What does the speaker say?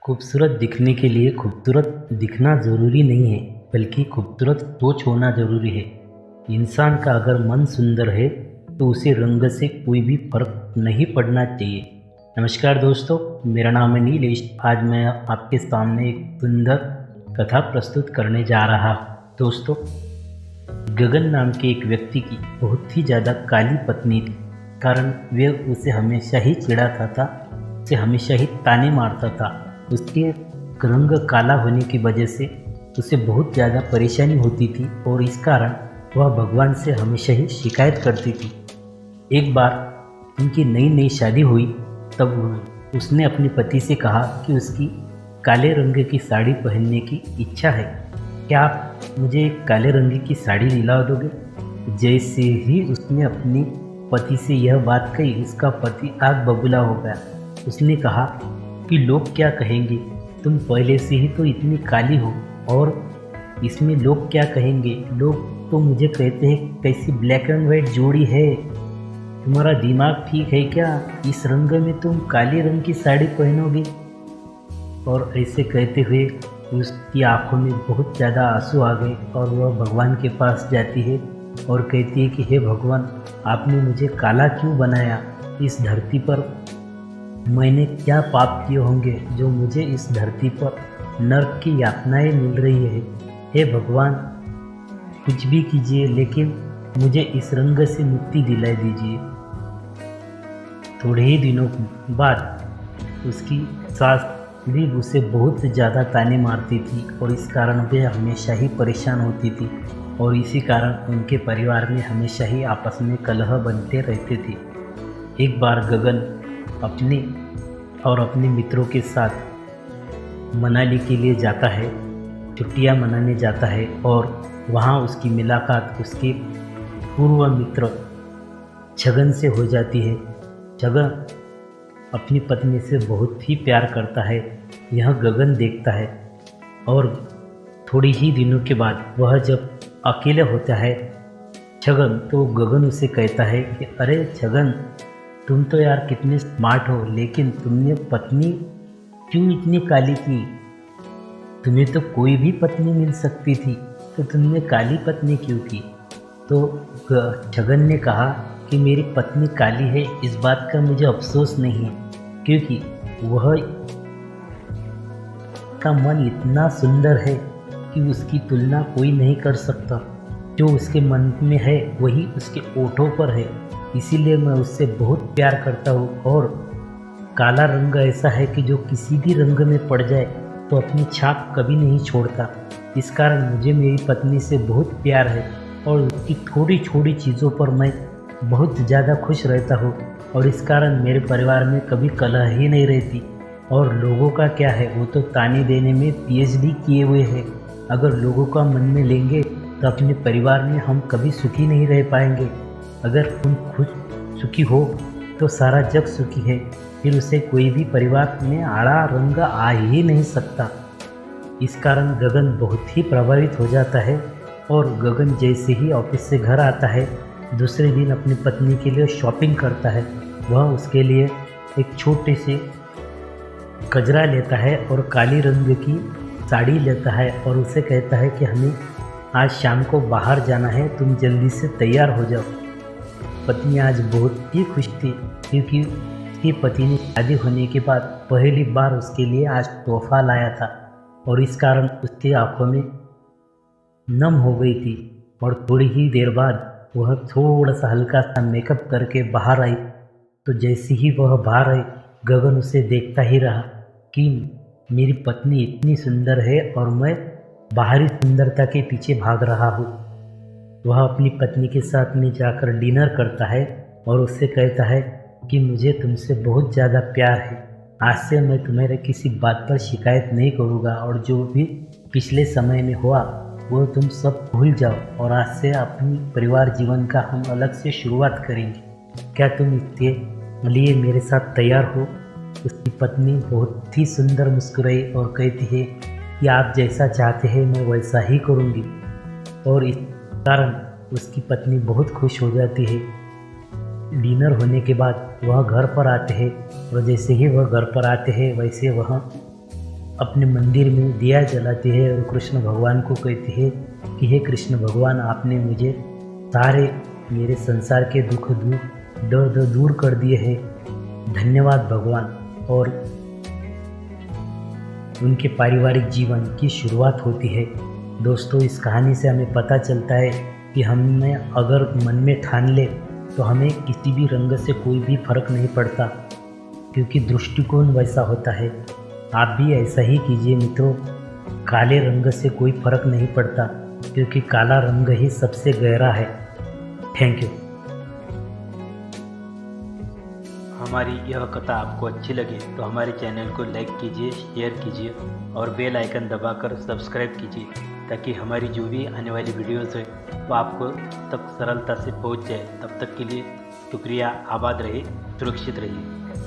खूबसूरत दिखने के लिए खूबसूरत दिखना ज़रूरी नहीं है, बल्कि खूबसूरत सोच होना ज़रूरी है। इंसान का अगर मन सुंदर है तो उसे रंग से कोई भी फर्क नहीं पड़ना चाहिए। नमस्कार दोस्तों, मेरा नाम है नीलेश। आज मैं आपके सामने एक सुंदर कथा प्रस्तुत करने जा रहा हूँ। दोस्तों, गगन नाम के एक व्यक्ति की बहुत ही ज़्यादा काली पत्नी थी। कारण वह उसे हमेशा ही चिढ़ाता था, उसे हमेशा ही ताने मारता था। उसके रंग काला होने की वजह से उसे बहुत ज़्यादा परेशानी होती थी और इस कारण वह भगवान से हमेशा ही शिकायत करती थी। एक बार उनकी नई नई शादी हुई, तब उसने अपने पति से कहा कि उसकी काले रंग की साड़ी पहनने की इच्छा है। क्या आप मुझे एक काले रंग की साड़ी दिला दोगे? जैसे ही उसने अपने पति से यह बात कही, उसका पति आग बबूला हो गया। उसने कहा कि लोग क्या कहेंगे, तुम पहले से ही तो इतनी काली हो और इसमें लोग क्या कहेंगे। लोग तो मुझे कहते हैं कैसी ब्लैक एंड वाइट जोड़ी है, तुम्हारा दिमाग ठीक है क्या, इस रंग में तुम काले रंग की साड़ी पहनोगे। और ऐसे कहते हुए उसकी आंखों में बहुत ज़्यादा आंसू आ गए और वह भगवान के पास जाती है और कहती है कि हे भगवान, आपने मुझे काला क्यों बनाया? इस धरती पर मैंने क्या पाप किए होंगे जो मुझे इस धरती पर नर्क की यातनाएं मिल रही है। हे भगवान, कुछ भी कीजिए, लेकिन मुझे इस रंग से मुक्ति दिला दीजिए। थोड़े ही दिनों बाद उसकी सास भी उसे बहुत ज़्यादा ताने मारती थी और इस कारण वह हमेशा ही परेशान होती थी और इसी कारण उनके परिवार में हमेशा ही आपस में कलह बनते रहते थे। एक बार गगन अपने मित्रों के साथ मनाली के लिए जाता है, छुट्टियां मनाने जाता है और वहां उसकी मुलाकात उसके पूर्व मित्र छगन से हो जाती है। छगन अपनी पत्नी से बहुत ही प्यार करता है, यह गगन देखता है और थोड़ी ही दिनों के बाद वह जब अकेले होता है छगन, तो गगन उसे कहता है कि अरे छगन, तुम तो यार कितने स्मार्ट हो, लेकिन तुमने पत्नी क्यों इतनी काली की? तुम्हें तो कोई भी पत्नी मिल सकती थी, तो तुमने काली पत्नी क्यों की? तो छगन ने कहा कि मेरी पत्नी काली है, इस बात का मुझे अफसोस नहीं है, क्योंकि वह का मन इतना सुंदर है कि उसकी तुलना कोई नहीं कर सकता। जो उसके मन में है वही उसके ओठों पर है, इसीलिए मैं उससे बहुत प्यार करता हूँ। और काला रंग ऐसा है कि जो किसी भी रंग में पड़ जाए तो अपनी छाप कभी नहीं छोड़ता। इस कारण मुझे मेरी पत्नी से बहुत प्यार है और उसकी थोड़ी छोटी चीज़ों पर मैं बहुत ज़्यादा खुश रहता हूँ और इस कारण मेरे परिवार में कभी कलह ही नहीं रहती। और लोगों का क्या है, वो तो ताने देने में पीएचडी किए हुए हैं। अगर लोगों का मन में लेंगे तो अपने परिवार में हम कभी सुखी नहीं रह पाएंगे। अगर तुम खुद सुखी हो तो सारा जग सुखी है, फिर उसे कोई भी परिवार में आड़ा रंग आ ही नहीं सकता। इस कारण गगन बहुत ही प्रभावित हो जाता है और गगन जैसे ही ऑफिस से घर आता है, दूसरे दिन अपनी पत्नी के लिए शॉपिंग करता है। वह उसके लिए एक छोटे से गजरा लेता है और काली रंग की साड़ी लेता है और उसे कहता है कि हमें आज शाम को बाहर जाना है, तुम जल्दी से तैयार हो जाओ। पत्नी आज बहुत ही खुश थी क्योंकि उसके पति ने शादी होने के बाद पहली बार उसके लिए आज तोहफा लाया था और इस कारण उसकी आंखों में नम हो गई थी। और थोड़ी ही देर बाद वह थोड़ा सा हल्का सा मेकअप करके बाहर आई, तो जैसे ही वह बाहर आई, गगन उसे देखता ही रहा कि मेरी पत्नी इतनी सुंदर है और मैं बाहरी सुंदरता के पीछे भाग रहा हूँ। वह अपनी पत्नी के साथ में जाकर डिनर करता है और उससे कहता है कि मुझे तुमसे बहुत ज़्यादा प्यार है, आज से मैं तुम्हारे किसी बात पर शिकायत नहीं करूँगा और जो भी पिछले समय में हुआ वो तुम सब भूल जाओ और आज से अपनी परिवार जीवन का हम अलग से शुरुआत करेंगे। क्या तुम इसके लिए मेरे साथ तैयार हो? उसकी पत्नी बहुत ही सुंदर मुस्कुराई और कहती है कि आप जैसा चाहते हैं मैं वैसा ही करूँगी। और इस कारण उसकी पत्नी बहुत खुश हो जाती है। डिनर होने के बाद वह घर पर आते हैं और जैसे ही वह घर पर आते हैं वैसे वह अपने मंदिर में दिया जलाते हैं और कृष्ण भगवान को कहते हैं कि हे कृष्ण भगवान, आपने मुझे सारे मेरे संसार के दुख दर्द दूर कर दिए हैं, धन्यवाद भगवान। और उनके पारिवारिक जीवन की शुरुआत होती है। दोस्तों, इस कहानी से हमें पता चलता है कि हमने अगर मन में ठान ले तो हमें किसी भी रंग से कोई भी फर्क नहीं पड़ता, क्योंकि दृष्टिकोण वैसा होता है। आप भी ऐसा ही कीजिए मित्रों। काले रंग से कोई फर्क नहीं पड़ता, क्योंकि काला रंग ही सबसे गहरा है। Thank you. हमारी यह कथा आपको अच्छी लगे तो हमारे चैनल को लाइक कीजिए, शेयर कीजिए और बेल आइकन दबाकर सब्सक्राइब कीजिए, ताकि हमारी जो भी आने वाली वीडियोस है वो आपको तक सरलता से पहुंच जाए। तब तक के लिए शुक्रिया। आबाद रहिए, सुरक्षित रहिए।